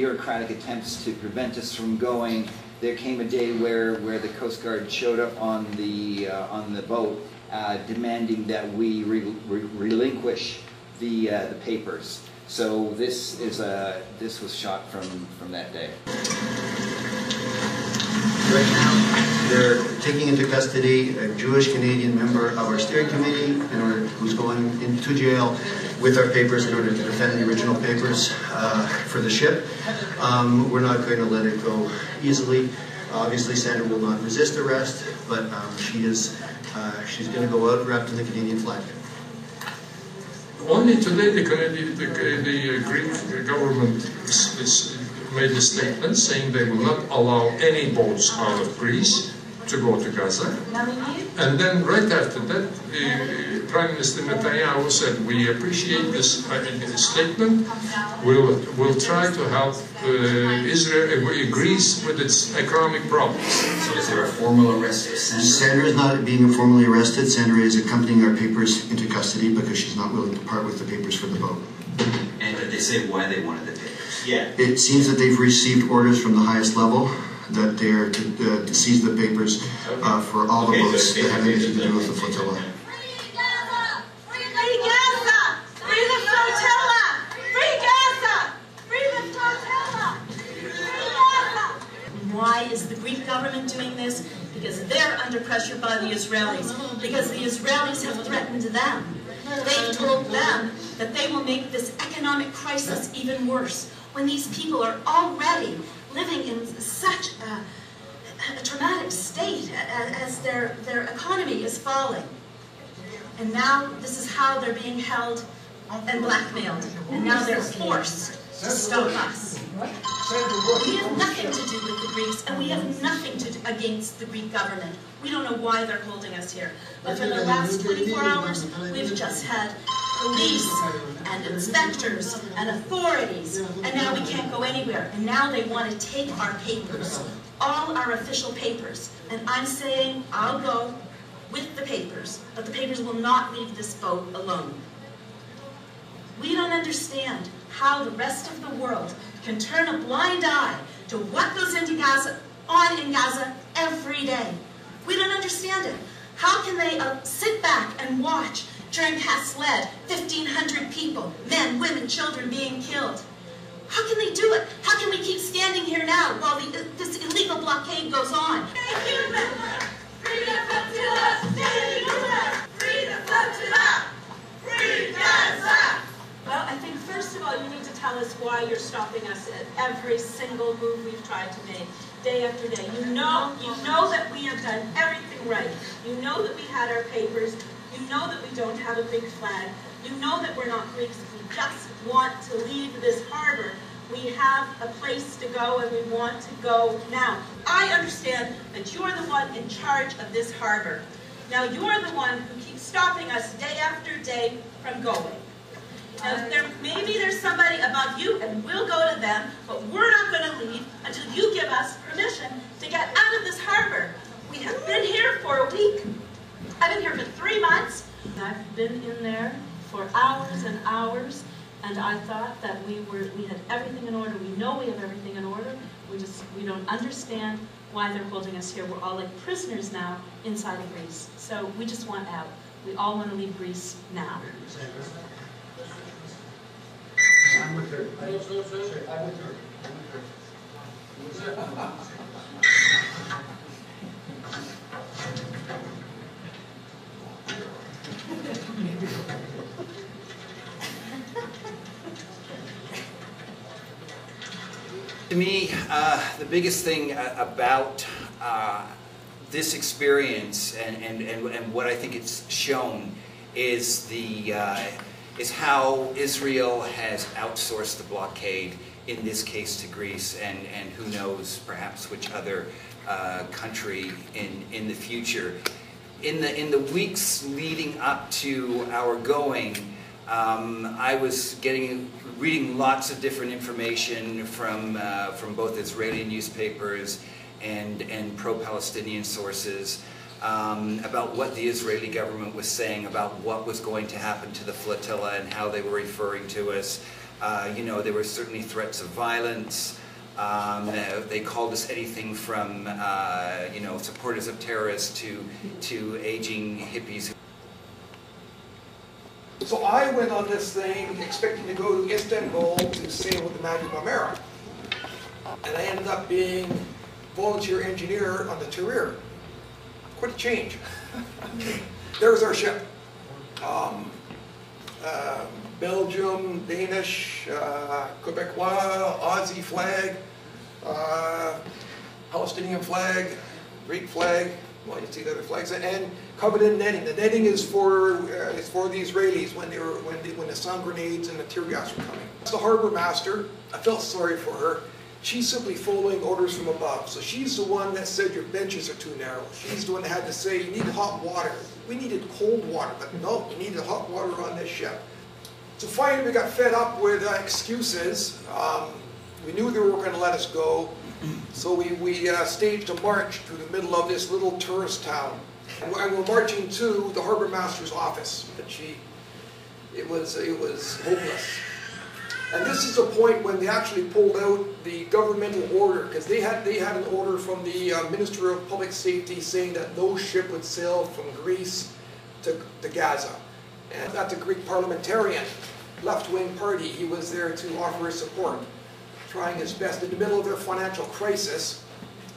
bureaucratic attempts to prevent us from going. There came a day where the Coast Guard showed up on the boat, demanding that we relinquish the papers. So this was shot from that day. Right now, they're taking into custody a Jewish Canadian member of our steering committee who's going into jail with our papers in order to defend the original papers for the ship. We're not going to let it go easily. Obviously, Sandra will not resist arrest, but she's going to go out wrapped in the Canadian flag. Only today the Greek government made a statement saying they will not allow any boats out of Greece to go to Gaza. And then right after that, Prime Minister Netanyahu said, we appreciate this statement. We'll try to help Greece with its economic problems. So is there a formal arrest of Sandra? Sandra is not being formally arrested. Sandra is accompanying our papers into custody because she's not willing to part with the papers for the boat. And did they say why they wanted the papers? Yeah. It seems that they've received orders from the highest level that they are to seize the papers for all the boats that have anything to do with the flotilla. Free Gaza! Free Gaza! Free the flotilla! Free Gaza! Free the flotilla! Free Gaza! Why is the Greek government doing this? Because they're under pressure by the Israelis. Because the Israelis have threatened them. They've told them that they will make this economic crisis even worse. When these people are already living in such a traumatic state as their economy is falling. And now this is how they're being held and blackmailed. And now they're forced to stop us. We have nothing to do with the Greeks, and we have nothing to do against the Greek government. We don't know why they're holding us here. But for the last 24 hours, we've just had police and inspectors and authorities, and now we can't go anywhere. And now they want to take our papers, all our official papers. And I'm saying I'll go with the papers, but the papers will not leave this boat alone. We don't understand how the rest of the world can turn a blind eye to what goes into Gaza, in Gaza every day. We don't understand it. How can they sit back and watch during Hasled, 1,500 people, men, women, children being killed? How can they do it? How can we keep standing here now while this illegal blockade goes on? Freedom Flotilla! Stay human! Freedom Flotilla! Free Gaza! Well, I think first of all you need to tell us why you're stopping us at every single move we've tried to make, day after day. You know that we have done everything right. You know that we had our papers. You know that we don't have a big flag. You know that we're not Greeks. We just want to leave this harbor. We have a place to go and we want to go now. I understand that you're the one in charge of this harbor. Now you're the one who keeps stopping us day after day from going. Now maybe there's somebody above you and we'll go to them, but we're not going to leave until you give us permission to get out of this harbor. We have been here for a week. I've been here for 3 months. I've been in there for hours and hours, and I thought that we had everything in order. We know we have everything in order. We don't understand why they're holding us here. We're all like prisoners now inside of Greece. So we just want out. We all want to leave Greece now. I'm with her. I'm with her. To me, the biggest thing about this experience and what I think it's shown is is how Israel has outsourced the blockade, in this case to Greece, and who knows, perhaps which other country in the future. In the weeks leading up to our going, I was reading lots of different information from both Israeli newspapers and pro-Palestinian sources about what the Israeli government was saying about what was going to happen to the flotilla and how they were referring to us. You know, there were certainly threats of violence. They called us anything from, you know, supporters of terrorists to aging hippies. So I went on this thing expecting to go to Istanbul to sail with the Magic Marmara. And I ended up being volunteer engineer on the Tahrir. Quite a change. There's our ship. Belgium, Danish, Quebecois, Aussie flag, Palestinian flag, Greek flag. Well, you see the other flags, and covered in netting. The netting is for the Israelis when the stun grenades and the tear gas were coming. That's the harbor master. I felt sorry for her. She's simply following orders from above. So she's the one that said your benches are too narrow. She's the one that had to say you need hot water. We needed cold water, but no, you needed hot water on this ship. So finally we got fed up with excuses. We knew they were going to let us go. So we staged a march through the middle of this little tourist town. And we're marching to the harbor master's office. But it was hopeless. And this is the point when they actually pulled out the governmental order, because they had an order from the Minister of Public Safety saying that no ship would sail from Greece to Gaza. And that's a Greek parliamentarian, left-wing party. He was there to offer his support, trying his best. In the middle of their financial crisis,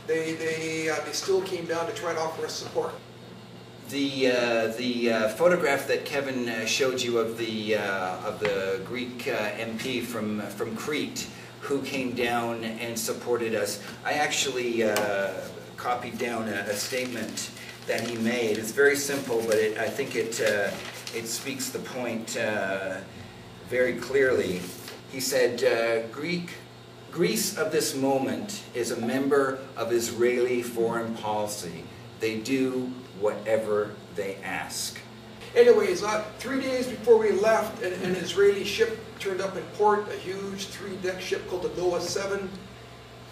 they still came down to try to offer us support. The photograph that Kevin showed you of the Greek MP from Crete who came down and supported us, I actually copied down a statement that he made. It's very simple, but I think it speaks the point very clearly. He said, Greece of this moment is a member of Israeli foreign policy. They do whatever they ask. Anyways, 3 days before we left, an Israeli ship turned up in port, a huge 3-deck ship called the Noah 7,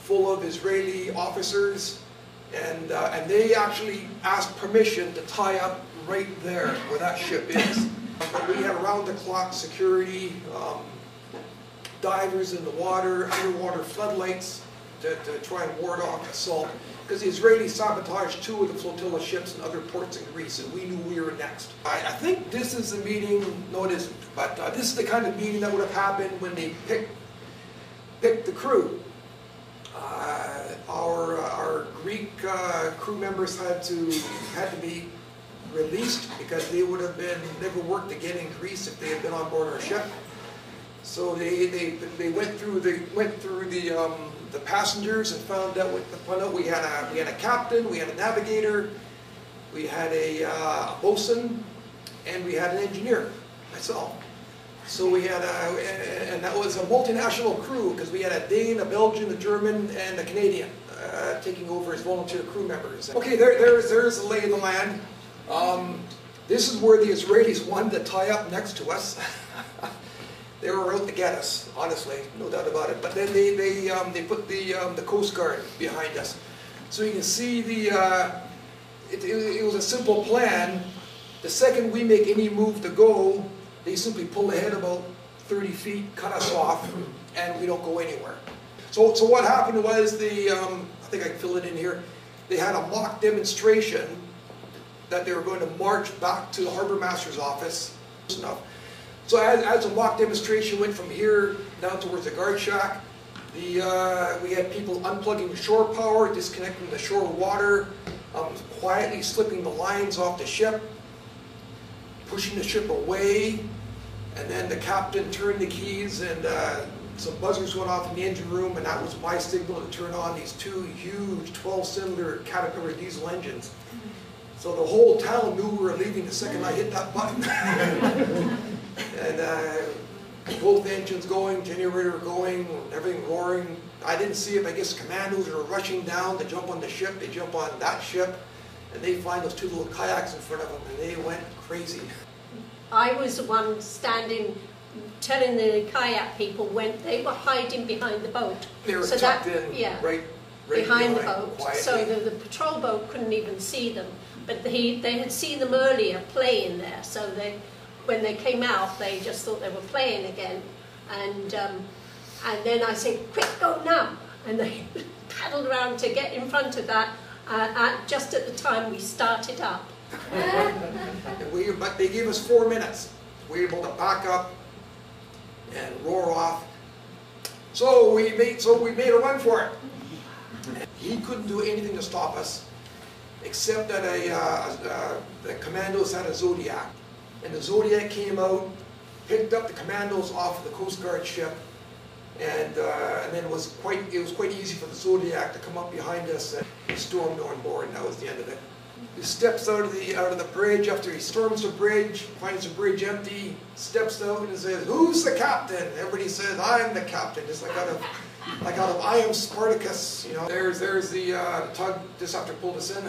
full of Israeli officers, and they actually asked permission to tie up right there where that ship is. But we had around-the-clock security, divers in the water, underwater floodlights to try and ward off assault. Because the Israelis sabotaged 2 of the flotilla ships in other ports in Greece, and we knew we were next. I think this is the meeting, no it isn't, but this is the kind of meeting that would have happened when they picked the crew. Our Greek crew members had to be released because they would have never worked again in Greece if they had been on board our ship. So they went through the passengers and found out we had a captain, we had a navigator, we had a bosun, and we had an engineer, myself. So we had and that was a multinational crew because we had a Dane, a Belgian, a German, and a Canadian taking over as volunteer crew members. Okay, there's the lay of the land. This is where the Israelis wanted to tie up next to us. They were out to get us, honestly, no doubt about it. But then they put the Coast Guard behind us, so you can see it was a simple plan. The second we make any move to go, they simply pull ahead about 30 feet, cut us off, and we don't go anywhere. So what happened was I think I can fill it in here. They had a mock demonstration that they were going to march back to the harbor master's office. So as the mock demonstration went from here down towards the guard shack, we had people unplugging shore power, disconnecting the shore water, quietly slipping the lines off the ship, pushing the ship away, and then the captain turned the keys and some buzzers went off in the engine room, and that was my signal to turn on these 2 huge 12-cylinder Caterpillar diesel engines. So the whole town knew we were leaving the second I hit that button. And both engines going, generator going, everything roaring. I didn't see it, I guess commandos are rushing down to jump on the ship. They jump on that ship, and they find those 2 little kayaks in front of them, and they went crazy. I was the one standing, telling the kayak people when they were hiding behind the boat. They were tucked in, yeah, right behind the boat, quietly. so the patrol boat couldn't even see them. But they had seen them earlier playing there, so when they came out, they just thought they were playing again. And then I said, quick, go now. And they paddled around to get in front of that just at the time we started up. But they gave us 4 minutes. We were able to back up and roar off. So we made a run for it. He couldn't do anything to stop us, except that the commandos had a Zodiac. And the Zodiac came out, picked up the commandos off the Coast Guard ship, and then it was quite easy for the Zodiac to come up behind us and stormed on board, and that was the end of it. He steps out of the bridge after he storms the bridge, finds the bridge empty, steps out and says, "Who's the captain?" Everybody says, "I'm the captain." Just like out of I Am Spartacus, you know. There's the tug just after pulled us in.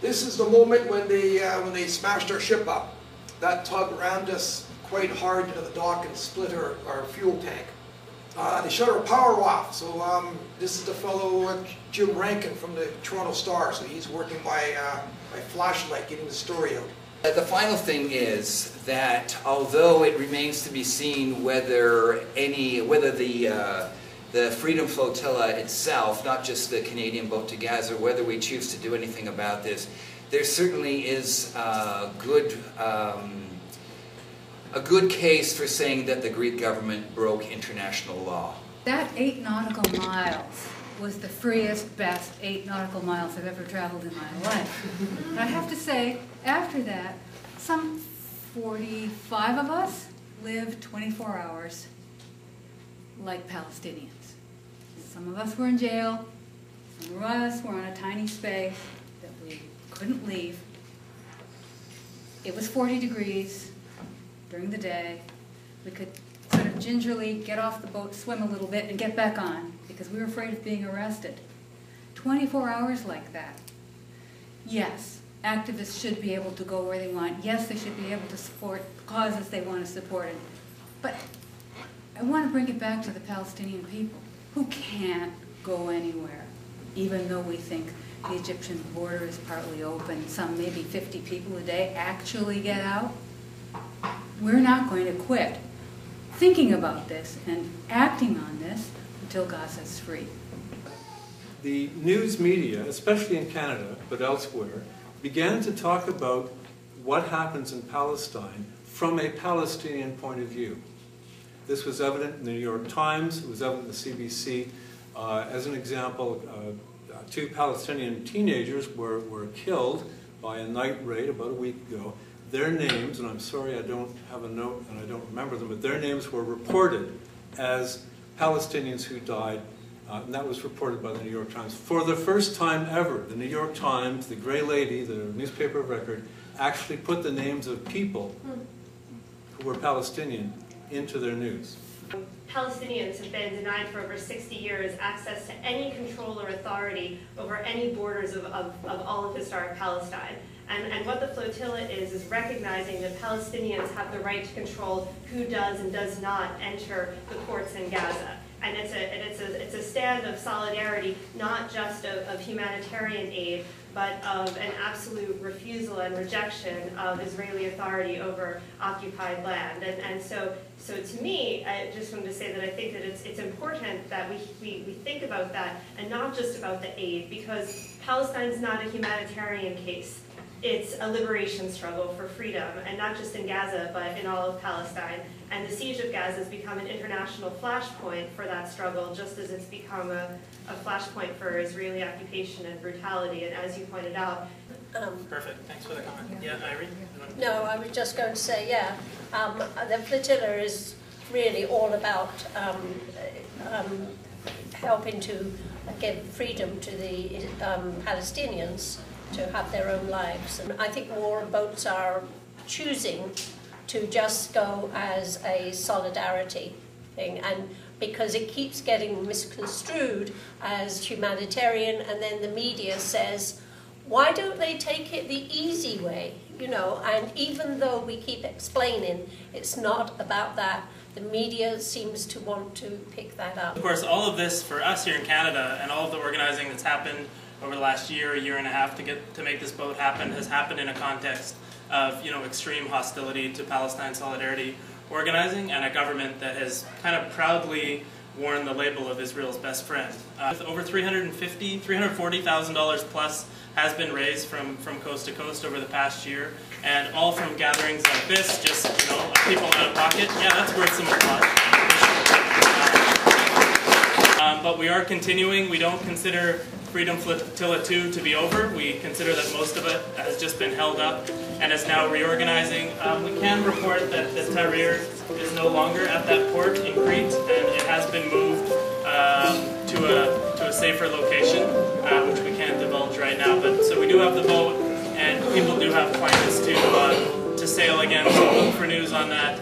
This is the moment when they smashed our ship up. That tug rammed us quite hard into the dock and split our fuel tank. They shut our power off, so this is the fellow Jim Rankin from the Toronto Star, so he's working by flashlight getting the story out. The final thing is that although it remains to be seen whether the Freedom Flotilla itself, not just the Canadian boat to Gaza, whether we choose to do anything about this, there certainly is a good case for saying that the Greek government broke international law. That 8 nautical miles was the freest, best 8 nautical miles I've ever traveled in my life. But I have to say, after that, some 45 of us lived 24 hours like Palestinians. Some of us were in jail, some of us were on a tiny space that we couldn't leave. It was 40 degrees during the day. We could sort of gingerly get off the boat, swim a little bit, and get back on because we were afraid of being arrested. 24 hours like that. Yes, activists should be able to go where they want. Yes, they should be able to support causes they want to support. But I want to bring it back to the Palestinian people who can't go anywhere, even though we think the Egyptian border is partly open. Some, maybe 50 people a day, actually get out. We're not going to quit thinking about this and acting on this until Gaza is free. The news media, especially in Canada, but elsewhere, began to talk about what happens in Palestine from a Palestinian point of view. This was evident in the New York Times, it was evident in the CBC. As an example, 2 Palestinian teenagers were killed by a night raid about a week ago. Their names, and I'm sorry I don't have a note and I don't remember them, but their names were reported as Palestinians who died, and that was reported by the New York Times. For the first time ever, the New York Times, the Gray Lady, the newspaper of record, actually put the names of people who were Palestinian into their news. Palestinians have been denied for over 60 years access to any control or authority over any borders of all of historic Palestine. And what the flotilla is recognizing that Palestinians have the right to control who does and does not enter the ports in Gaza. And it's a stand of solidarity, not just of humanitarian aid, but of an absolute refusal and rejection of Israeli authority over occupied land. And so to me, I just wanted to say that I think that it's important that we think about that and not just about the aid, because Palestine's not a humanitarian case. It's a liberation struggle for freedom, and not just in Gaza, but in all of Palestine. And the siege of Gaza has become an international flashpoint for that struggle, just as it's become a flashpoint for Israeli occupation and brutality. And as you pointed out, perfect. Thanks for the comment. Yeah, Irene? No, I was just going to say, yeah, the flotilla is really all about helping to give freedom to the Palestinians to have their own lives. And I think more boats are choosing to just go as a solidarity thing, and because it keeps getting misconstrued as humanitarian, and then the media says, why don't they take it the easy way? You know, and even though we keep explaining it's not about that, the media seems to want to pick that up. Of course, all of this for us here in Canada and all of the organizing that's happened over the last year and a half to make this boat happen has happened in a context of extreme hostility to Palestine solidarity organizing and a government that has kind of proudly worn the label of Israel's best friend. Over $340,000 plus has been raised from coast to coast over the past year, and all from gatherings like this, just, you know, people out of pocket. Yeah, that's worth some applause. But we are continuing. We don't consider Freedom Flotilla 2 to be over. We consider that most of it has just been held up and is now reorganizing. We can report that Tahrir is no longer at that port in Crete, and it has been moved to a safer location, which we can't divulge right now. But so we do have the boat, and people do have plans to sail again. So look for news on that.